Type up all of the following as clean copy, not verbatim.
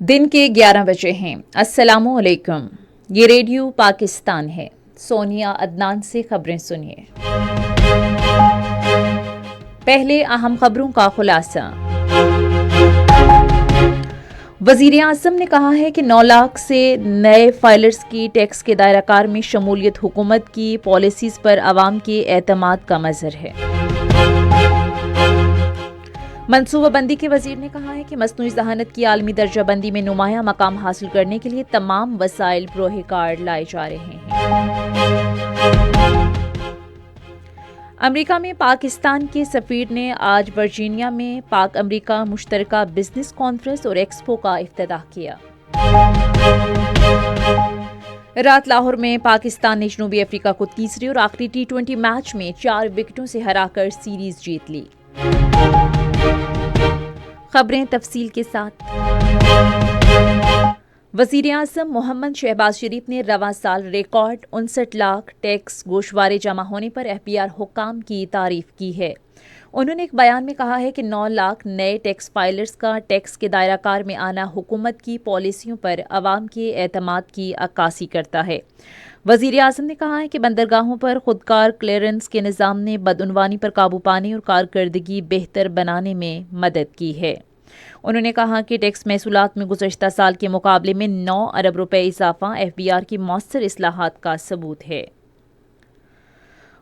दिन के 11 बजे हैं। अस्सलामु अलैकुम। ये रेडियो पाकिस्तान है। सोनिया अदनान से खबरें सुनिए। पहले अहम खबरों का खुलासा। वजीर आज़म ने कहा है कि 9 लाख से नए फाइलर्स की टैक्स के दायराकार में शमूलियत हुकूमत की पॉलिसीज पर अवाम के एतमाद का मज़हर है। मनसूबाबंदी के वजीर ने कहा है कि मसनूई ज़हानत की आलमी दर्जाबंदी में नुमाया मकाम हासिल करने के लिए तमाम वसाइल बरोह कार लाए जा रहे हैं। अमेरिका में पाकिस्तान के सफीर ने आज वर्जीनिया में पाक अमेरिका मुश्तरका बिजनेस कॉन्फ्रेंस और एक्सपो का इफ्तिताह किया। रात लाहौर में पाकिस्तान ने जनूबी अफ्रीका को तीसरे और आखिरी T20 मैच में 4 विकेटों से हराकर सीरीज जीत ली। खबरें तफसील के साथ। वज़ीर आज़म मोहम्मद शहबाज शरीफ ने रवां साल रिकॉर्ड 59 लाख टैक्स गोशवारे जमा होने पर एफबीआर हुक्काम की तारीफ की है। उन्होंने एक बयान में कहा है कि 9 लाख नए टैक्स फाइलर्स का टैक्स के दायराकार में आना हुकूमत की पॉलिसियों पर अवाम के एतमाद की अक्कासी करता है। वज़ीर आज़म ने कहा है कि बंदरगाहों पर खुदकार क्लियरेंस के निज़ाम ने बदउनवानी पर काबू पाने और कारकर्दगी बेहतर बनाने में मदद की है। उन्होंने कहा कि टैक्स महसूलात में गुज़श्ता साल के मुकाबले में 9 अरब रुपए इजाफा एफबीआर की मौसर इस्लाहात का सबूत है।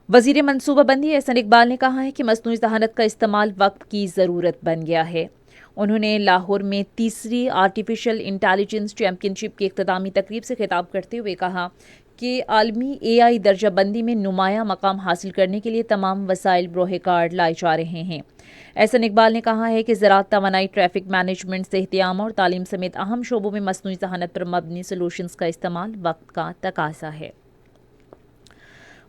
वज़ीर मनसूबाबंदी एहसन इकबाल ने कहा है कि मसनूई ज़हानत का इस्तेमाल वक्त की ज़रूरत बन गया है। उन्होंने लाहौर में तीसरी आर्टिफिशियल इंटेलिजेंस चैम्पियनशिप की इख्तितामी तकरीब से खिताब करते हुए कहा कि आलमी AI दर्जाबंदी में नुमाया मकाम हासिल करने के लिए तमाम वसाइल बरोह कार लाए जा रहे हैं। एहसन इकबाल ने कहा है कि ज़राअत, तवानाई, ट्रैफिक मैनेजमेंट, सेहतियाम और तालीम समेत अहम शोबों में मसनूई ज़हानत पर मबनी सोल्यूशंस का इस्तेमाल वक्त का तकाज़ा है।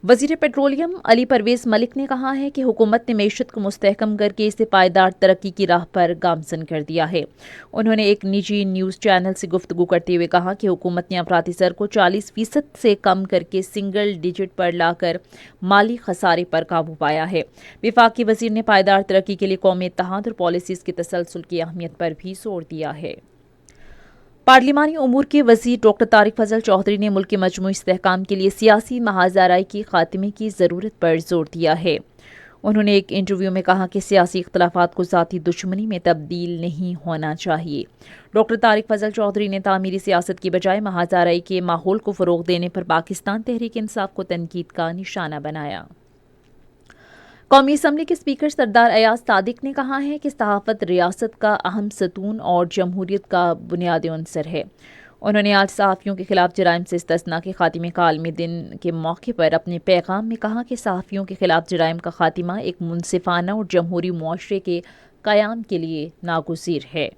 वज़ीर पेट्रोलियम अली परवेज़ मलिक ने कहा है कि हुकूमत ने मईशत को मुस्तहकम करके इसे पायदार तरक्की की राह पर गामज़न कर दिया है। उन्होंने एक निजी न्यूज़ चैनल से गुफ्तगू करते हुए कहा कि हुकूमत ने अफराती ज़र को 40% से कम करके सिंगल डिजिट पर लाकर माली खसारे पर काबू पाया है। वफाकी वज़ीर ने पायदार तरक्की के लिए कौमी इत्तेहाद और पॉलिसीज़ की तसलसल की अहमियत पर भी जोर दिया है। पार्लिमानी उमूर के वज़ीर डॉक्टर तारिक फजल चौधरी ने मुल्क के मजमूई इस्तेहकाम के लिए सियासी महाज़ाराई की खात्मे की ज़रूरत पर जोर दिया है। उन्होंने एक इंटरव्यू में कहा कि सियासी इख्तलाफात को ज़ाती दुश्मनी में तब्दील नहीं होना चाहिए। डॉक्टर तारिक फजल चौधरी ने तामीरी सियासत की बजाय महाज़ाराई के माहौल को फ़रोग़ देने पर पाकिस्तान तहरीक इंसाफ को तनकीद का निशाना बनाया। कौमी असम्बली के स्पीकर सरदार अयाज सादिक ने कहा है कि सहाफ़त रियासत का अहम सतून और जमहूरियत का बुनियादी अंसर है। उन्होंने आज सहाफ़ियों के खिलाफ जराइम से इस्तिस्ना के खात्मे का आलमी दिन के मौके पर अपने पैगाम में कहा कि सहाफ़ियों के खिलाफ जराइम का खात्मा एक मुनसिफ़ाना और जमहूरी मुआशरे के क़याम के लिए नागुज़ीर है।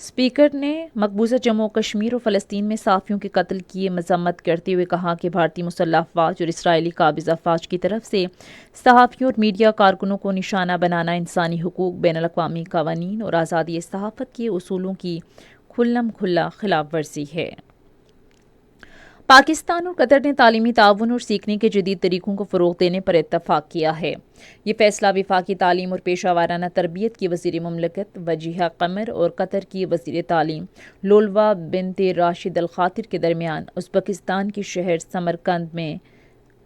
स्पीकर ने मकबूजा जम्मू कश्मीर और फ़लस्तीन में सहाफ़ियों के कत्ल की मज़म्मत करते हुए कहा कि भारतीय मुसल्लह अफ़वाज और इसराइली काबिज़ अफ़वाज की तरफ से सहाफ़ियों और मीडिया कारकुनों को निशाना बनाना इंसानी हुकूक, बैनुल-अक़वामी क़वानीन और आज़ादी सहाफ़त के उसूलों की खुल्लम खुल्ला खिलाफ वर्जी है। पाकिस्तान और कतर ने तालीमी ताउन और सीखने के जदीद तरीकों को फ़रोग़ देने पर इत्तफ़ाक़ किया है। ये फ़ैसला वफ़ाक़ी तालीम और पेशा वाराना तरबियत की वज़ीर मुमलकत वजीहा क़मर और कतर की वज़ीर तालीम लोलवा बिनते राशिद अल ख़ातिर के दरमियान उज़्बेकिस्तान के शहर समरकंद में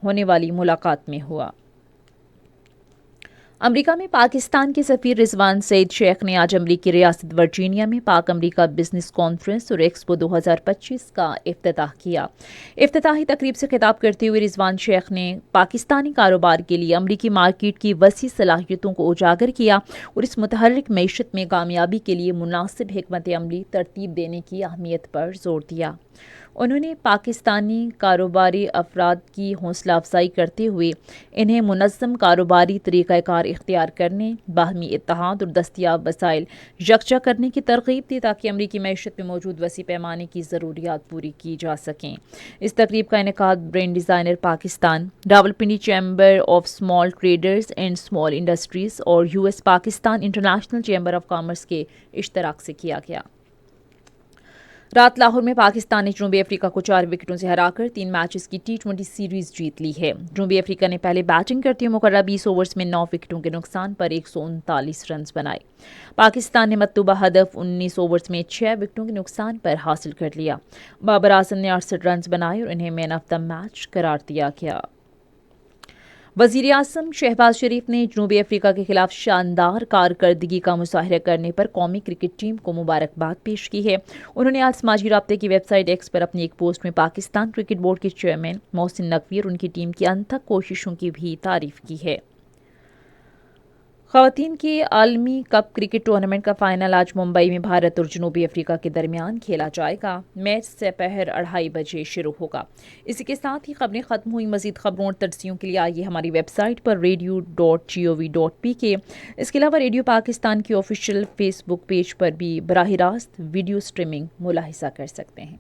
होने वाली मुलाकात में हुआ। अमेरिका में पाकिस्तान के सफ़ीर रिजवान सईद शेख ने आज अमरीकी रियासत वर्जीनिया में पाक अमेरिका बिजनेस कॉन्फ्रेंस और एक्सपो 2025 का इफ्तिताह किया। इफ्तिताही तकरीब से खिताब करते हुए रिजवान शेख ने पाकिस्तानी कारोबार के लिए अमरीकी मार्केट की वसी सलाहियतों को उजागर किया और इस मुतहर्रिक मईशत में कामयाबी के लिए मुनासिब हिकमत अमली तरतीब देने की अहमियत पर जोर दिया। उन्होंने पाकिस्तानी कारोबारी अफराद की हौसला अफजाई करते हुए इन्हें मुनज़्ज़म कारोबारी तरीक़ाकार इख्तियार करने, बाहमी इत्तेहाद और दस्तियाब वसाइल यकजा करने की तरग़ीब दी ताकि अमरीकी मईशत में मौजूद वसी पैमाने की ज़रूरियात पूरी की जा सकें। इस तकरीब का इनेकाद brand designer Pakistan, Rawalpindi chamber of small traders and small industries और US Pakistan international chamber of commerce के इश्तराक से किया गया। رات لاہور میں پاکستان نے جنوبی افریقہ کو 4 وکٹوں سے ہرا کر 3 میچز کی T20 سیریز جیت لی ہے۔ جنوبی افریقہ نے پہلے بیٹنگ کرتے ہوئے مقررہ 20 اوورز میں 9 وکٹوں کے نقصان پر 139 رنز بنائے۔ پاکستان نے مطلوبہ ہدف 19 اوورز میں 6 وکٹوں کے نقصان پر حاصل کر لیا۔ بابر اعظم نے 68 رنز بنائے اور انہیں مین آف دا میچ قرار دیا گیا۔ وزیر اعظم شہباز شریف نے جنوبی افریقہ کے خلاف شاندار کارکردگی کا مظاہرہ کرنے پر قومی کرکٹ ٹیم کو مبارکباد پیش کی ہے۔ انہوں نے آج سماجی رابطے کی ویب سائٹ ایکس پر اپنی ایک پوسٹ میں پاکستان کرکٹ بورڈ کے چیئرمین محسن نقوی اور ان کی ٹیم کی انتھک کوششوں کی بھی تعریف کی ہے۔ خواتین کی عالمی کپ کرکٹ ٹورنامنٹ کا فائنل آج ممبئی میں بھارت اور جنوبی افریقہ کے درمیان کھیلا جائے گا۔ میچ دوپہر 2:30 بجے شروع ہوگا۔ اسی کے ساتھ ہی خبریں ختم ہوئی۔ مزید خبروں اور تجزیوں کے لیے آئیے ہماری ویب سائٹ پر radio.gov.pk۔ اس کے علاوہ ریڈیو پاکستان کی آفیشیل فیس بک پیج پر بھی براہ راست ویڈیو سٹریمنگ ملاحظہ کر سکتے ہیں۔